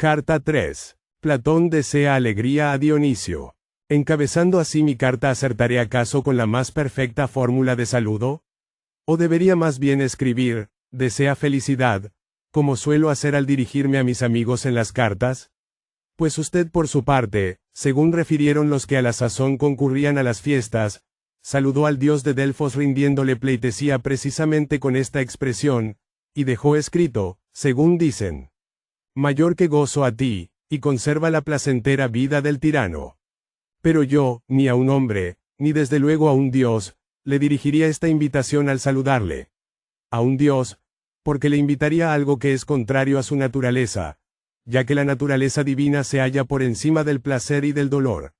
Carta 3. Platón desea alegría a Dionisio. Encabezando así mi carta, ¿acertaré acaso con la más perfecta fórmula de saludo? ¿O debería más bien escribir, desea felicidad, como suelo hacer al dirigirme a mis amigos en las cartas? Pues usted por su parte, según refirieron los que a la sazón concurrían a las fiestas, saludó al dios de Delfos rindiéndole pleitesía precisamente con esta expresión, y dejó escrito, según dicen: mayor que gozo a ti, y conserva la placentera vida del tirano. Pero yo, ni a un hombre, ni desde luego a un dios, le dirigiría esta invitación al saludarle. A un dios, porque le invitaría a algo que es contrario a su naturaleza, ya que la naturaleza divina se halla por encima del placer y del dolor.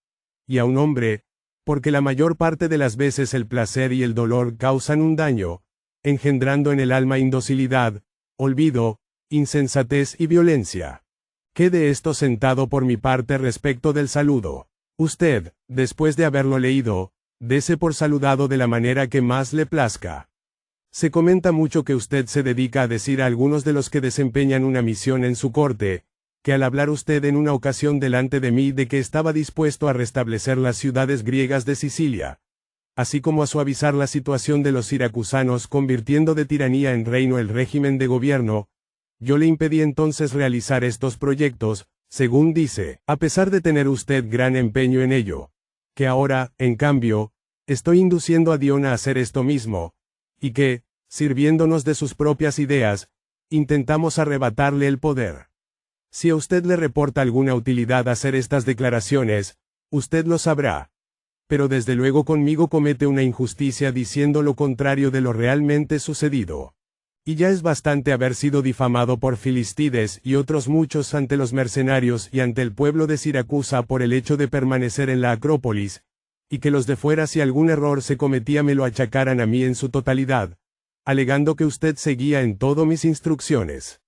Y a un hombre, porque la mayor parte de las veces el placer y el dolor causan un daño, engendrando en el alma indocilidad, olvido, insensatez y violencia. Quede esto sentado por mi parte respecto del saludo. Usted, después de haberlo leído, dese por saludado de la manera que más le plazca. Se comenta mucho que usted se dedica a decir a algunos de los que desempeñan una misión en su corte, que al hablar usted en una ocasión delante de mí de que estaba dispuesto a restablecer las ciudades griegas de Sicilia, así como a suavizar la situación de los siracusanos convirtiendo de tiranía en reino el régimen de gobierno, yo le impedí entonces realizar estos proyectos, según dice, a pesar de tener usted gran empeño en ello. Que ahora, en cambio, estoy induciendo a Dion a hacer esto mismo, y que, sirviéndonos de sus propias ideas, intentamos arrebatarle el poder. Si a usted le reporta alguna utilidad hacer estas declaraciones, usted lo sabrá. Pero desde luego conmigo comete una injusticia diciendo lo contrario de lo realmente sucedido. Y ya es bastante haber sido difamado por Filistides y otros muchos ante los mercenarios y ante el pueblo de Siracusa por el hecho de permanecer en la Acrópolis, y que los de fuera si algún error se cometía me lo achacaran a mí en su totalidad, alegando que usted seguía en todo mis instrucciones.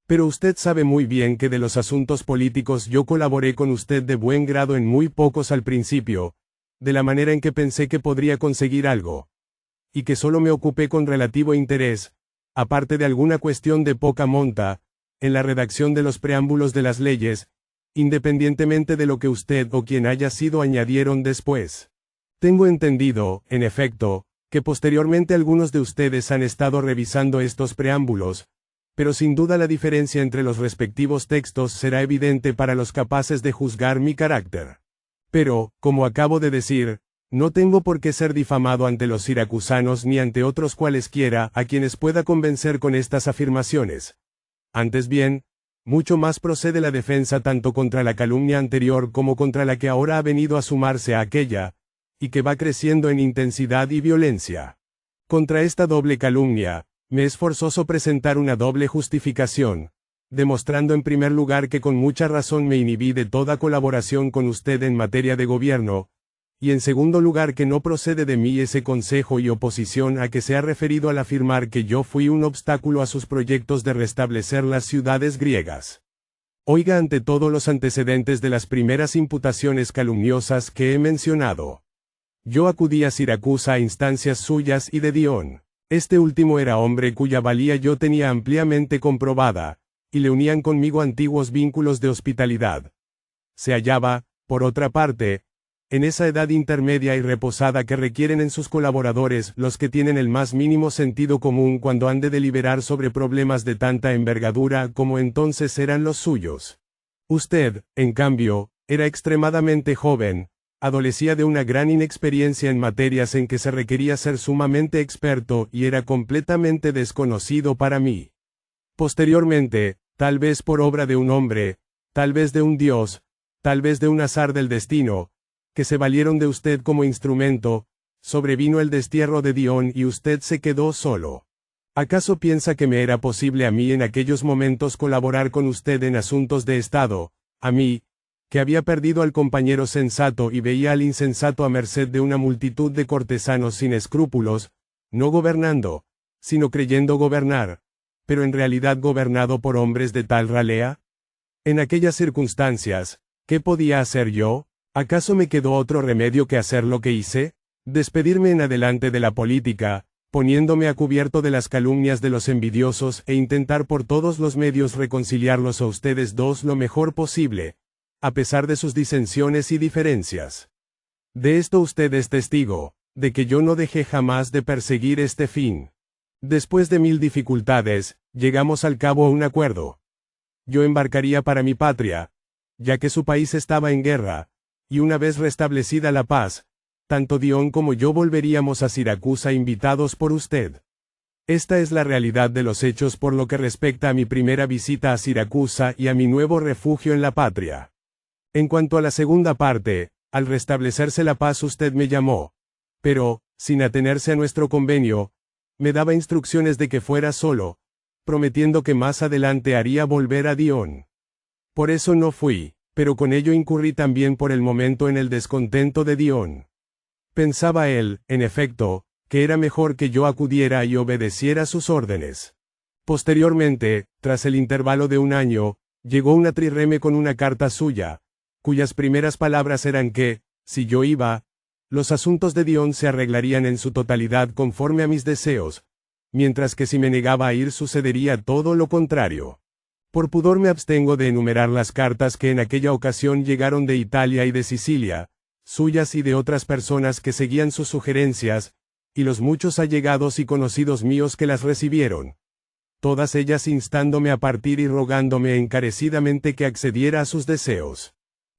Pero usted sabe muy bien que de los asuntos políticos yo colaboré con usted de buen grado en muy pocos al principio, de la manera en que pensé que podría conseguir algo. Y que solo me ocupé con relativo interés, aparte de alguna cuestión de poca monta, en la redacción de los preámbulos de las leyes, independientemente de lo que usted o quien haya sido añadieron después. Tengo entendido, en efecto, que posteriormente algunos de ustedes han estado revisando estos preámbulos, pero sin duda la diferencia entre los respectivos textos será evidente para los capaces de juzgar mi carácter. Pero, como acabo de decir, no tengo por qué ser difamado ante los siracusanos ni ante otros cualesquiera a quienes pueda convencer con estas afirmaciones. Antes bien, mucho más procede la defensa tanto contra la calumnia anterior como contra la que ahora ha venido a sumarse a aquella, y que va creciendo en intensidad y violencia. Contra esta doble calumnia, me es forzoso presentar una doble justificación, demostrando en primer lugar que con mucha razón me inhibí de toda colaboración con usted en materia de gobierno, y en segundo lugar que no procede de mí ese consejo y oposición a que se ha referido al afirmar que yo fui un obstáculo a sus proyectos de restablecer las ciudades griegas. Oiga ante todo los antecedentes de las primeras imputaciones calumniosas que he mencionado. Yo acudí a Siracusa a instancias suyas y de Dion. Este último era hombre cuya valía yo tenía ampliamente comprobada, y le unían conmigo antiguos vínculos de hospitalidad. Se hallaba, por otra parte, en esa edad intermedia y reposada que requieren en sus colaboradores los que tienen el más mínimo sentido común cuando han de deliberar sobre problemas de tanta envergadura como entonces eran los suyos. Usted, en cambio, era extremadamente joven, adolecía de una gran inexperiencia en materias en que se requería ser sumamente experto y era completamente desconocido para mí. Posteriormente, tal vez por obra de un hombre, tal vez de un dios, tal vez de un azar del destino, que se valieron de usted como instrumento, sobrevino el destierro de Dion y usted se quedó solo. ¿Acaso piensa que me era posible a mí en aquellos momentos colaborar con usted en asuntos de Estado, a mí, que había perdido al compañero sensato y veía al insensato a merced de una multitud de cortesanos sin escrúpulos, no gobernando, sino creyendo gobernar, pero en realidad gobernado por hombres de tal ralea? En aquellas circunstancias, ¿qué podía hacer yo? ¿Acaso me quedó otro remedio que hacer lo que hice? Despedirme en adelante de la política, poniéndome a cubierto de las calumnias de los envidiosos e intentar por todos los medios reconciliarlos a ustedes dos lo mejor posible, a pesar de sus disensiones y diferencias. De esto usted es testigo, de que yo no dejé jamás de perseguir este fin. Después de 1000 dificultades, llegamos al cabo a un acuerdo. Yo embarcaría para mi patria, ya que su país estaba en guerra, y una vez restablecida la paz, tanto Dion como yo volveríamos a Siracusa invitados por usted. Esta es la realidad de los hechos por lo que respecta a mi primera visita a Siracusa y a mi nuevo refugio en la patria. En cuanto a la segunda parte, al restablecerse la paz usted me llamó, pero, sin atenerse a nuestro convenio, me daba instrucciones de que fuera solo, prometiendo que más adelante haría volver a Dion. Por eso no fui, pero con ello incurrí también por el momento en el descontento de Dion. Pensaba él, en efecto, que era mejor que yo acudiera y obedeciera sus órdenes. Posteriormente, tras el intervalo de un año, llegó una trireme con una carta suya, cuyas primeras palabras eran que, si yo iba, los asuntos de Dion se arreglarían en su totalidad conforme a mis deseos, mientras que si me negaba a ir sucedería todo lo contrario. Por pudor me abstengo de enumerar las cartas que en aquella ocasión llegaron de Italia y de Sicilia, suyas y de otras personas que seguían sus sugerencias, y los muchos allegados y conocidos míos que las recibieron. Todas ellas instándome a partir y rogándome encarecidamente que accediera a sus deseos.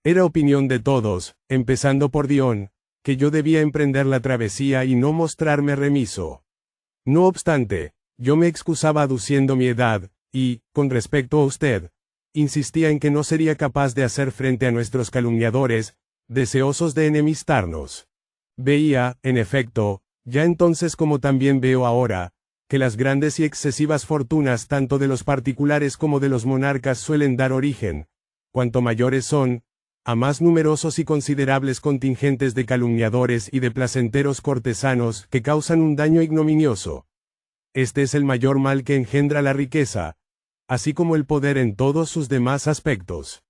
Era opinión de todos, empezando por Dion, que yo debía emprender la travesía y no mostrarme remiso. No obstante, yo me excusaba aduciendo mi edad, y, con respecto a usted, insistía en que no sería capaz de hacer frente a nuestros calumniadores, deseosos de enemistarnos. Veía, en efecto, ya entonces como también veo ahora, que las grandes y excesivas fortunas tanto de los particulares como de los monarcas suelen dar origen, cuanto mayores son, a más numerosos y considerables contingentes de calumniadores y de placenteros cortesanos que causan un daño ignominioso. Este es el mayor mal que engendra la riqueza, así como el poder en todos sus demás aspectos.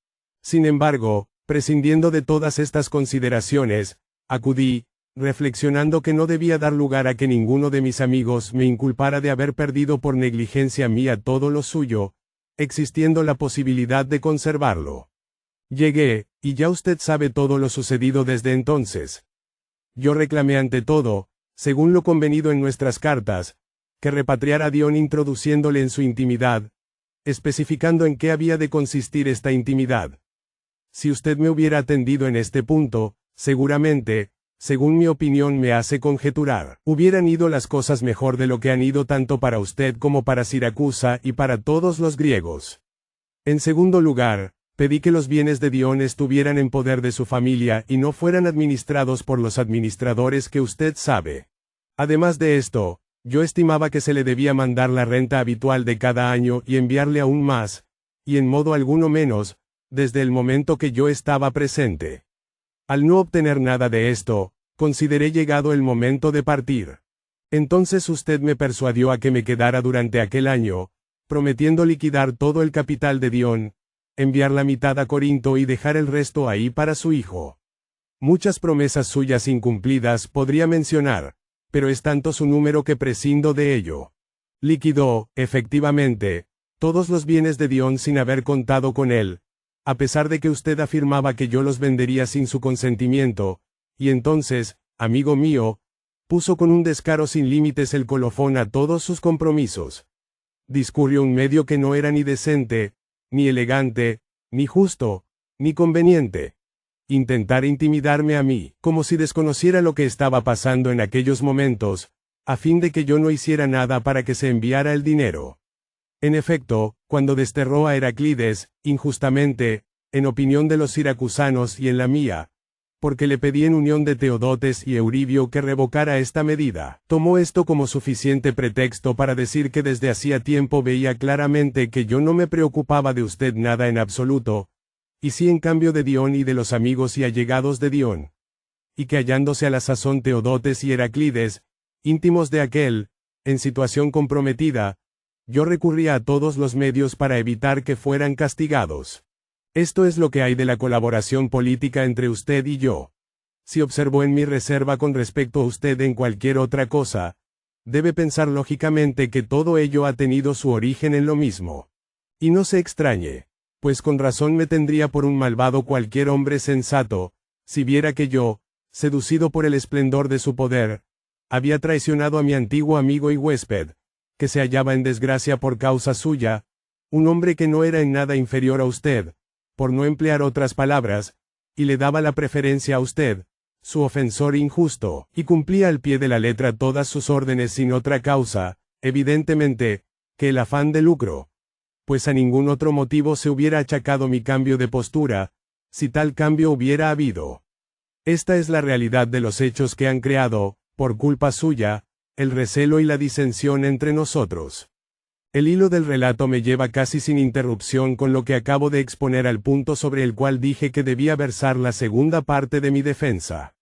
Sin embargo, prescindiendo de todas estas consideraciones, acudí, reflexionando que no debía dar lugar a que ninguno de mis amigos me inculpara de haber perdido por negligencia mía todo lo suyo, existiendo la posibilidad de conservarlo. Llegué, y ya usted sabe todo lo sucedido desde entonces. Yo reclamé ante todo, según lo convenido en nuestras cartas, que repatriara a Dion introduciéndole en su intimidad, especificando en qué había de consistir esta intimidad. Si usted me hubiera atendido en este punto, seguramente, según mi opinión me hace conjeturar, hubieran ido las cosas mejor de lo que han ido tanto para usted como para Siracusa y para todos los griegos. En segundo lugar, pedí que los bienes de Dion estuvieran en poder de su familia y no fueran administrados por los administradores que usted sabe. Además de esto, yo estimaba que se le debía mandar la renta habitual de cada año y enviarle aún más, y en modo alguno menos, desde el momento que yo estaba presente. Al no obtener nada de esto, consideré llegado el momento de partir. Entonces usted me persuadió a que me quedara durante aquel año, prometiendo liquidar todo el capital de Dion, enviar la mitad a Corinto y dejar el resto ahí para su hijo. Muchas promesas suyas incumplidas podría mencionar, pero es tanto su número que prescindo de ello. Liquidó, efectivamente, todos los bienes de Dion sin haber contado con él, a pesar de que usted afirmaba que yo los vendería sin su consentimiento, y entonces, amigo mío, puso con un descaro sin límites el colofón a todos sus compromisos. Discurrió un medio que no era ni decente, ni elegante, ni justo, ni conveniente. Intentar intimidarme a mí, como si desconociera lo que estaba pasando en aquellos momentos, a fin de que yo no hiciera nada para que se enviara el dinero. En efecto, cuando desterró a Heraclides, injustamente, en opinión de los siracusanos y en la mía, porque le pedí en unión de Teodotes y Euribio que revocara esta medida, tomó esto como suficiente pretexto para decir que desde hacía tiempo veía claramente que yo no me preocupaba de usted nada en absoluto, y sí en cambio de Dion y de los amigos y allegados de Dion. Y que hallándose a la sazón Teodotes y Heraclides, íntimos de aquel, en situación comprometida, yo recurría a todos los medios para evitar que fueran castigados. Esto es lo que hay de la colaboración política entre usted y yo. Si observó en mi reserva con respecto a usted en cualquier otra cosa, debe pensar lógicamente que todo ello ha tenido su origen en lo mismo. Y no se extrañe, pues con razón me tendría por un malvado cualquier hombre sensato, si viera que yo, seducido por el esplendor de su poder, había traicionado a mi antiguo amigo y huésped, que se hallaba en desgracia por causa suya, un hombre que no era en nada inferior a usted, por no emplear otras palabras, y le daba la preferencia a usted, su ofensor injusto, y cumplía al pie de la letra todas sus órdenes sin otra causa, evidentemente, que el afán de lucro. Pues a ningún otro motivo se hubiera achacado mi cambio de postura, si tal cambio hubiera habido. Esta es la realidad de los hechos que han creado, por culpa suya, el recelo y la disensión entre nosotros. El hilo del relato me lleva casi sin interrupción con lo que acabo de exponer al punto sobre el cual dije que debía versar la segunda parte de mi defensa.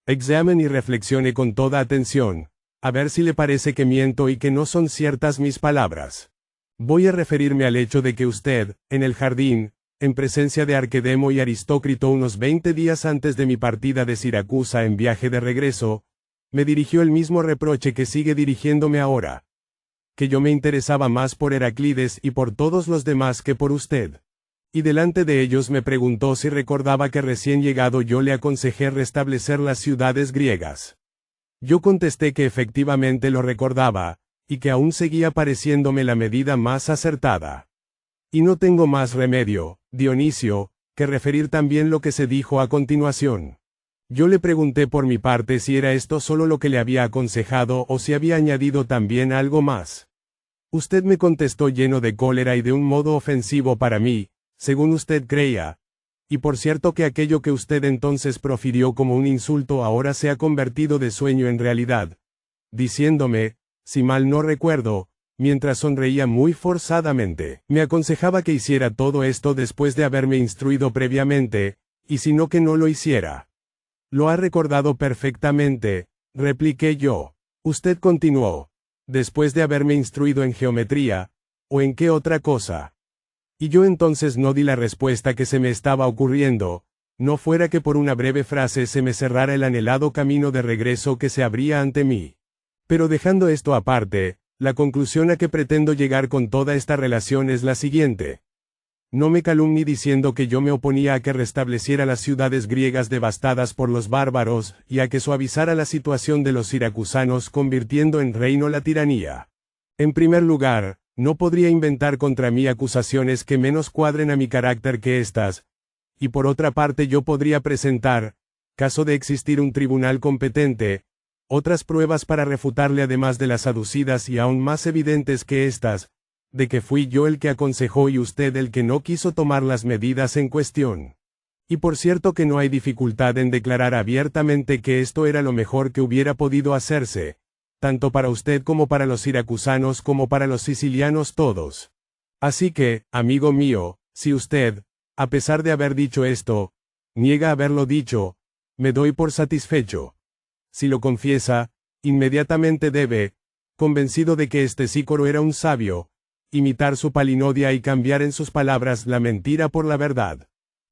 Examine y reflexione con toda atención, a ver si le parece que miento y que no son ciertas mis palabras. Voy a referirme al hecho de que usted, en el jardín, en presencia de Arquedemo y Aristócrito unos 20 días antes de mi partida de Siracusa en viaje de regreso, me dirigió el mismo reproche que sigue dirigiéndome ahora. Que yo me interesaba más por Heraclides y por todos los demás que por usted. Y delante de ellos me preguntó si recordaba que recién llegado yo le aconsejé restablecer las ciudades griegas. Yo contesté que efectivamente lo recordaba, y que aún seguía pareciéndome la medida más acertada. Y no tengo más remedio, Dionisio, que referir también lo que se dijo a continuación. Yo le pregunté por mi parte si era esto solo lo que le había aconsejado o si había añadido también algo más. Usted me contestó lleno de cólera y de un modo ofensivo para mí, según usted creía. Y por cierto que aquello que usted entonces profirió como un insulto ahora se ha convertido de sueño en realidad. Diciéndome, si mal no recuerdo, mientras sonreía muy forzadamente, me aconsejaba que hiciera todo esto después de haberme instruido previamente, y si no que no lo hiciera. Lo ha recordado perfectamente, repliqué yo. Usted continuó. Después de haberme instruido en geometría, ¿o en qué otra cosa? Y yo entonces no di la respuesta que se me estaba ocurriendo, no fuera que por una breve frase se me cerrara el anhelado camino de regreso que se abría ante mí. Pero dejando esto aparte, la conclusión a que pretendo llegar con toda esta relación es la siguiente. No me calumnie diciendo que yo me oponía a que restableciera las ciudades griegas devastadas por los bárbaros, y a que suavizara la situación de los siracusanos convirtiendo en reino la tiranía. En primer lugar, no podría inventar contra mí acusaciones que menos cuadren a mi carácter que estas, y por otra parte yo podría presentar, caso de existir un tribunal competente, otras pruebas para refutarle además de las aducidas y aún más evidentes que estas, de que fui yo el que aconsejó y usted el que no quiso tomar las medidas en cuestión. Y por cierto que no hay dificultad en declarar abiertamente que esto era lo mejor que hubiera podido hacerse, tanto para usted como para los siracusanos como para los sicilianos todos. Así que, amigo mío, si usted, a pesar de haber dicho esto, niega haberlo dicho, me doy por satisfecho. Si lo confiesa, inmediatamente debe, convencido de que este Sícoro era un sabio, imitar su palinodia y cambiar en sus palabras la mentira por la verdad.